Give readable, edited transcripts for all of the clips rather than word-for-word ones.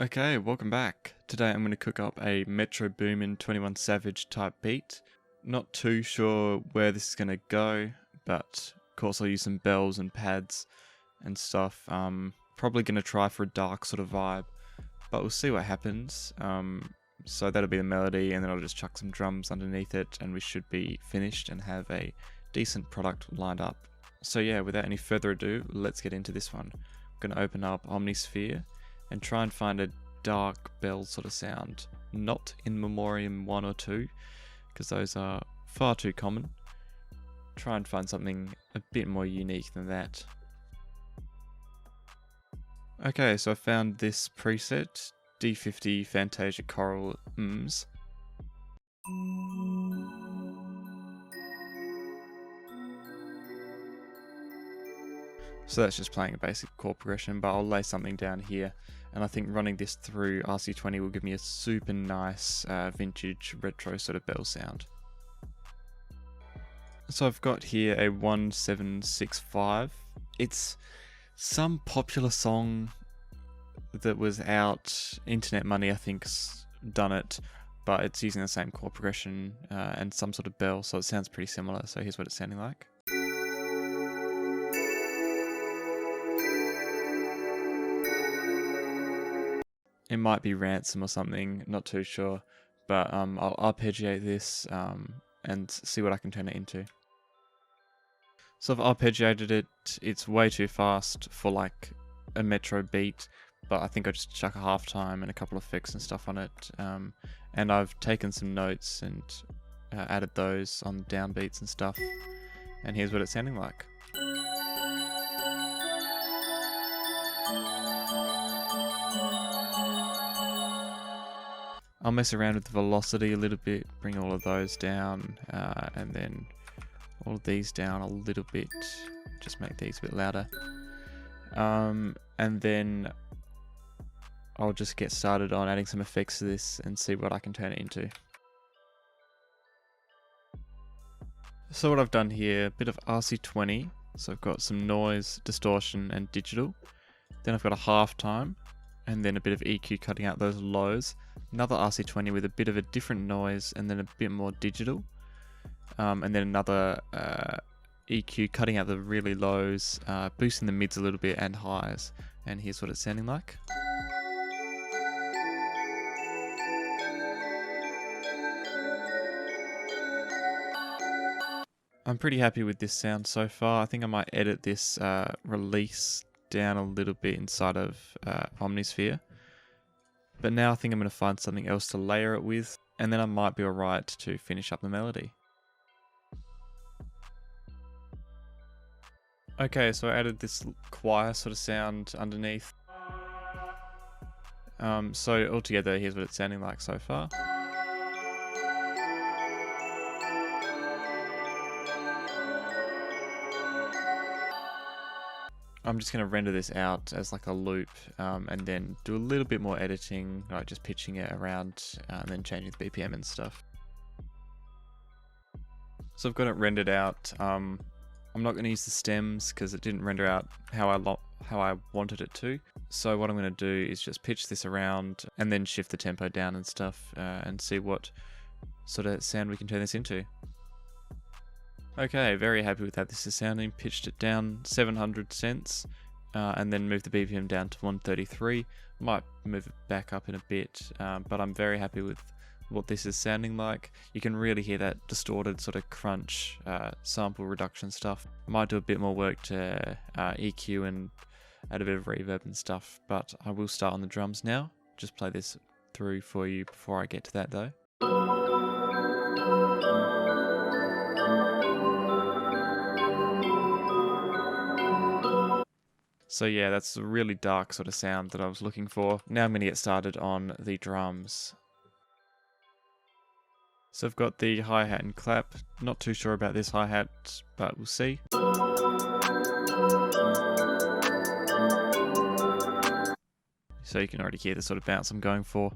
Okay, welcome back. Today I'm going to cook up a Metro Boomin 21 Savage type beat. Not too sure where this is going to go, but of course I'll use some bells and pads and stuff. Probably going to try for a dark sort of vibe, but we'll see what happens. So that'll be the melody, and then I'll just chuck some drums underneath it and we should be finished and have a decent product lined up. So yeah, without any further ado, let's get into this one. I'm going to open up Omnisphere and try and find a dark bell sort of sound, not in Memoriam 1 or 2, because those are far too common. Try and find something a bit more unique than that. Okay, so I found this preset, D50 Fantasia Choral Mms. So that's just playing a basic chord progression, but I'll lay something down here, and I think running this through RC20 will give me a super nice vintage retro sort of bell sound. So I've got here a 1765. It's some popular song that was out, Internet Money I think's done it, but it's using the same chord progression and some sort of bell, so it sounds pretty similar. So here's what it's sounding like. It might be Ransom or something, not too sure, but I'll arpeggiate this and see what I can turn it into. So I've arpeggiated it. It's way too fast for like a Metro beat, but I think I'll just chuck a half time and a couple of effects and stuff on it. And I've taken some notes and added those on downbeats and stuff, and here's what it's sounding like. I'll mess around with the velocity a little bit, bring all of those down, and then all of these down a little bit, just make these a bit louder. And then I'll just get started on adding some effects to this and see what I can turn it into. So what I've done here, a bit of RC20, so I've got some noise, distortion and digital. Then I've got a half time, and then a bit of EQ cutting out those lows. Another RC20 with a bit of a different noise and then a bit more digital. And then another EQ cutting out the really lows, boosting the mids a little bit and highs. And here's what it's sounding like. I'm pretty happy with this sound so far. I think I might edit this release down a little bit inside of Omnisphere. But now I think I'm going to find something else to layer it with, and then I might be alright to finish up the melody. Okay, so I added this choir sort of sound underneath. So altogether, here's what it's sounding like so far. I'm just going to render this out as like a loop and then do a little bit more editing, like just pitching it around and then changing the BPM and stuff. So I've got it rendered out. I'm not going to use the stems because it didn't render out how I wanted it to. So what I'm going to do is just pitch this around and then shift the tempo down and stuff and see what sort of sound we can turn this into. Okay, very happy with how this is sounding. Pitched it down 700 cents and then moved the BPM down to 133. Might move it back up in a bit, but I'm very happy with what this is sounding like. You can really hear that distorted sort of crunch sample reduction stuff. Might do a bit more work to EQ and add a bit of reverb and stuff, but I will start on the drums now. Just play this through for you before I get to that though. So yeah, that's a really dark sort of sound that I was looking for. Now I'm going to get started on the drums. So I've got the hi-hat and clap. Not too sure about this hi-hat, but we'll see. So you can already hear the sort of bounce I'm going for.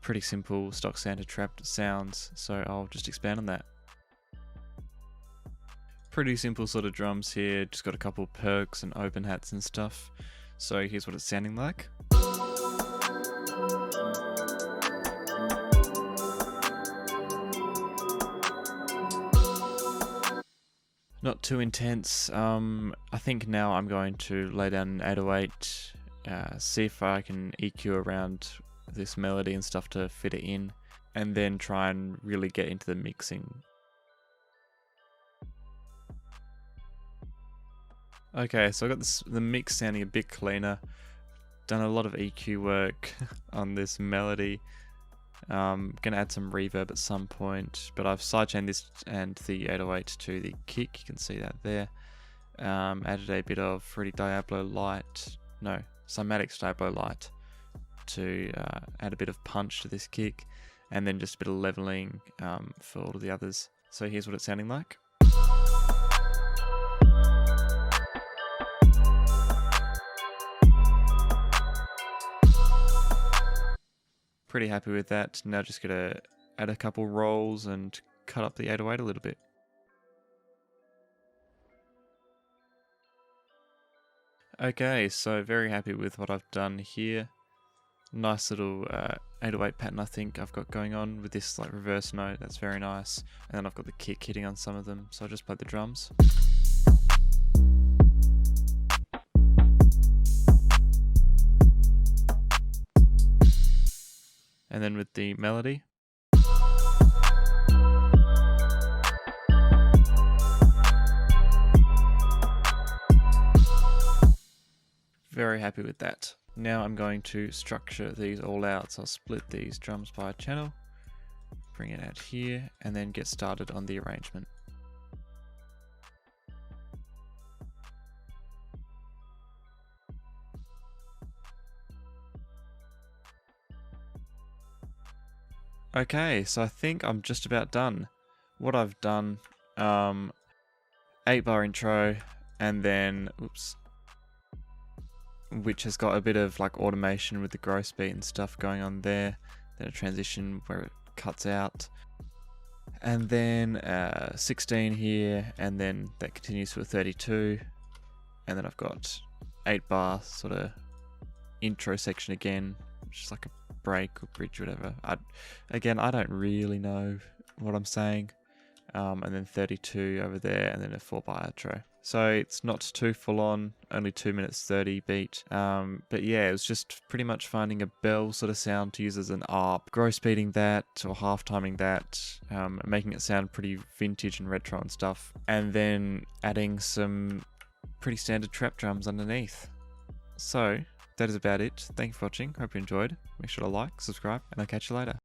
Pretty simple stock Santa trapped sounds, so I'll just expand on that. Pretty simple sort of drums here, just got a couple perks and open hats and stuff. So here's what it's sounding like. Not too intense. I think now I'm going to lay down an 808, see if I can EQ around this melody and stuff to fit it in, and then try and really get into the mixing. Okay, so I got the mix sounding a bit cleaner. Done a lot of EQ work on this melody. Gonna add some reverb at some point, but I've sidechained this and the 808 to the kick. You can see that there. Added a bit of Fruity Diablo light, no, Cymatics Diablo light to add a bit of punch to this kick, and then just a bit of leveling for all of the others. So here's what it's sounding like. Pretty happy with that. Now just gonna add a couple rolls and cut up the 808 a little bit. Okay, so very happy with what I've done here. Nice little 808 pattern I think I've got going on with this like reverse note. That's very nice. And then I've got the kick hitting on some of them. So I'll just play the drums. And then with the melody. Very happy with that. Now I'm going to structure these all out. So I'll split these drums by channel, bring it out here, and then get started on the arrangement. Okay, so I think I'm just about done. What I've done, 8-bar intro, and then, which has got a bit of like automation with the gross beat and stuff going on there. Then a transition where it cuts out. And then 16 here, and then that continues to a 32. And then I've got 8-bar sort of intro section again, which is like a break or bridge, whatever. Again, I don't really know what I'm saying. And then 32 over there, and then a 4-bar outro. So it's not too full on, only 2 minutes 30 beat. But yeah, it was just pretty much finding a bell sort of sound to use as an ARP, gross beating that or half timing that, making it sound pretty vintage and retro and stuff, and then adding some pretty standard trap drums underneath. So that is about it. Thank you for watching. Hope you enjoyed. Make sure to like, subscribe, and I'll catch you later.